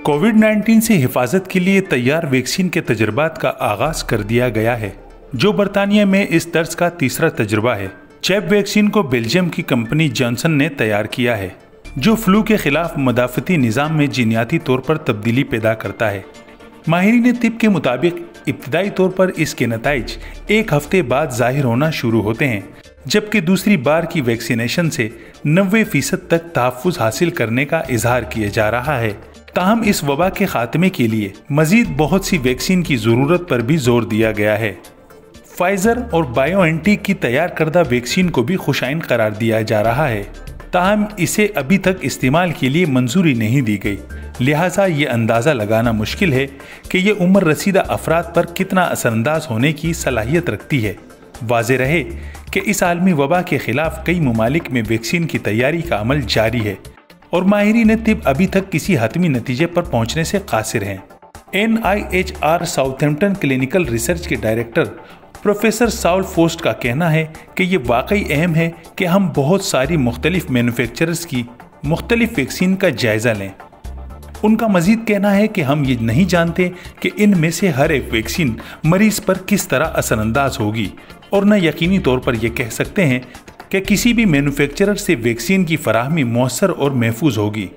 कोविड-19 से हिफाजत के लिए तैयार वैक्सीन के तजुर्बात का आगाज कर दिया गया है, जो बरतानिया में इस तर्ज का तीसरा तजुर्बा है। चैप वैक्सीन को बेल्जियम की कंपनी जॉनसन ने तैयार किया है, जो फ्लू के खिलाफ मदाफती निज़ाम में जीनियाती तौर पर तब्दीली पैदा करता है। माहिरीन तिब के मुताबिक इब्तिदाई तौर पर इसके नताइज एक हफ्ते बाद जाहिर होना शुरू होते हैं, जबकि दूसरी बार की वैक्सीनेशन से 90% तक तहफ़्फ़ुज़ हासिल करने का इजहार किया जा रहा है। ताहम इस वबा के खात्मे के लिए मजीद बहुत सी वैक्सीन की ज़रूरत पर भी जोर दिया गया है। फाइजर और बायोएनटेक की तैयार करदा वैक्सीन को भी खुशाइन करार दिया जा रहा है, ताहम इसे अभी तक इस्तेमाल के लिए मंजूरी नहीं दी गई। लिहाजा ये अंदाज़ा लगाना मुश्किल है कि ये उम्र रसीदा अफराद पर कितना असरअंदाज होने की सलाहियत रखती है। वाज़ेह रहे कि इस आलमी वबा के खिलाफ कई ममालिक में वैक्सीन की तैयारी का अमल जारी है और माहिरीन तिब अभी तक किसी हतमी नतीजे पर पहुंचने से कासिर हैं। NIHR साउथहैम्पटन क्लिनिकल रिसर्च के डायरेक्टर प्रोफेसर साउल फोस्ट का कहना है कि ये वाकई अहम है कि हम बहुत सारी मुख्तलिफ मैन्युफैक्चरर्स की मुख्तलिफ वैक्सीन का जायज़ा लें। उनका मजीद कहना है कि हम ये नहीं जानते कि इनमें से हर एक वैक्सीन मरीज पर किस तरह असरअंदाज होगी और न यकीनी तौर पर यह कह सकते हैं कि किसी भी मैन्युफैक्चरर से वैक्सीन की फराहमी मौसर और महफूज होगी।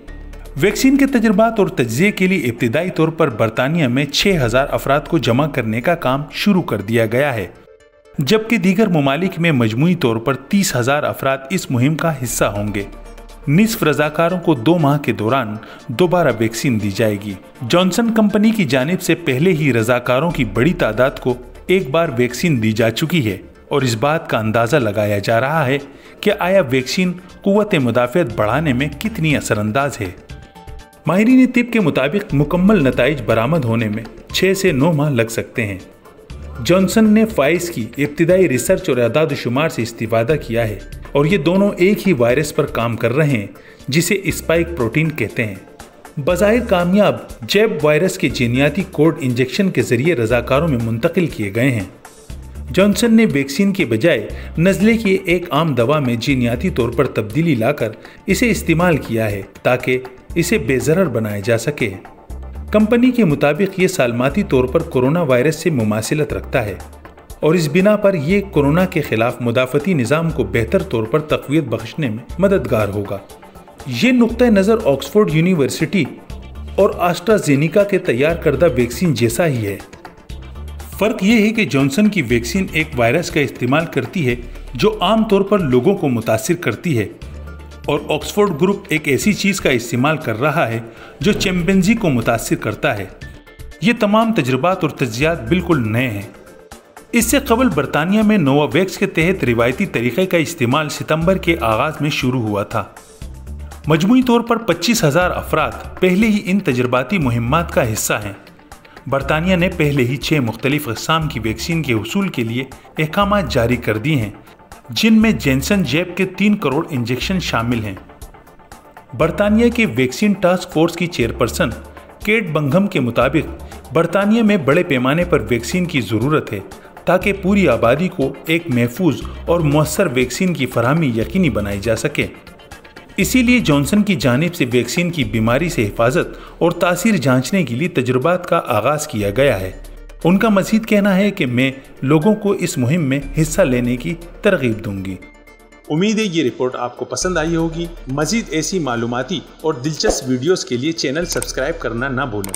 वैक्सीन के तजुर्बात और तज्ज़िये के लिए इब्तिदाई तौर पर बरतानिया में 6000 अफराद को जमा करने का काम शुरू कर दिया गया है, जबकि दीगर ममालिक में मजमूई तौर पर 30,000 अफराद इस मुहिम का हिस्सा होंगे। निस्फ रजाकारों को 2 माह के दौरान दोबारा वैक्सीन दी जाएगी। जॉनसन कंपनी की जानिब से पहले ही रजाकारों की बड़ी तादाद को एक बार वैक्सीन दी जा चुकी है और इस बात का अंदाज़ा लगाया जा रहा है कि आया वैक्सीन कुव्वत मुदाफ़ियत बढ़ाने में कितनी असरअंदाज है। माहिरीन तिब के मुताबिक मुकम्मल नताइज बरामद होने में 6 से 9 माह लग सकते हैं। जॉनसन ने फाइज की इब्तिदाई रिसर्च और अदाद शुमार से इस्तिफादा किया है और ये दोनों एक ही वायरस पर काम कर रहे हैं, जिसे स्पाइक प्रोटीन कहते हैं। बज़ाहिर कामयाब जैब वायरस के जीनियाती कोड इंजेक्शन के जरिए रजाकारों में मुंतकिल किए गए हैं। जॉनसन ने वैक्सीन के बजाय नज़ले की एक आम दवा में जीनियाती तौर पर तब्दीली लाकर इसे इस्तेमाल किया है ताकि इसे बेज़रर बनाया जा सके। कंपनी के मुताबिक ये सालमाती तौर पर कोरोना वायरस से मुमासिलत रखता है और इस बिना पर यह कोरोना के खिलाफ मुदाफ़ती निज़ाम को बेहतर तौर पर तक़वियत बख्शने में मददगार होगा। ये नुक्ता नज़र ऑक्सफोर्ड यूनिवर्सिटी और एस्ट्राज़ेनेका के तैयार करदा वैक्सीन जैसा ही है। फ़र्क यह है कि जॉनसन की वैक्सीन एक वायरस का इस्तेमाल करती है जो आम तौर पर लोगों को मुतासिर करती है और ऑक्सफोर्ड ग्रुप एक ऐसी चीज़ का इस्तेमाल कर रहा है जो चिंपैंजी को मुतासिर करता है। ये तमाम तजुर्बात और तज्ज़ियात बिल्कुल नए हैं। इससे कबल बरतानिया में नोवावैक्स के तहत रिवायती तरीक़े का इस्तेमाल सितंबर के आगाज़ में शुरू हुआ था। मजमूई तौर पर 25,000 अफराद पहले ही इन तजुर्बाती मुहिम्मात का हिस्सा हैं। बरतानिया ने पहले ही 6 मुख्तलिफ अक़साम की वैक्सीन के हुसूल के लिए अहकाम जारी कर दिए हैं, जिनमें जॉनसन जैब के 3 करोड़ इंजेक्शन शामिल हैं। बरतानिया के वैक्सीन टास्क फोर्स की चेयरपर्सन केट बंघम के मुताबिक बरतानिया में बड़े पैमाने पर वैक्सीन की ज़रूरत है ताकि पूरी आबादी को एक महफूज और मौसर वैक्सीन की फराहमी यकीनी बनाई जा सके। इसीलिए जॉनसन की जानिब से वैक्सीन की बीमारी से हिफाजत और तासीर जांचने के लिए तजुर्बात का आगाज़ किया गया है। उनका मज़ीद कहना है कि मैं लोगों को इस मुहिम में हिस्सा लेने की तरगीब दूंगी। उम्मीद है ये रिपोर्ट आपको पसंद आई होगी। मज़ीद ऐसी मालूमाती और दिलचस्प वीडियोस के लिए चैनल सब्सक्राइब करना ना भूलें।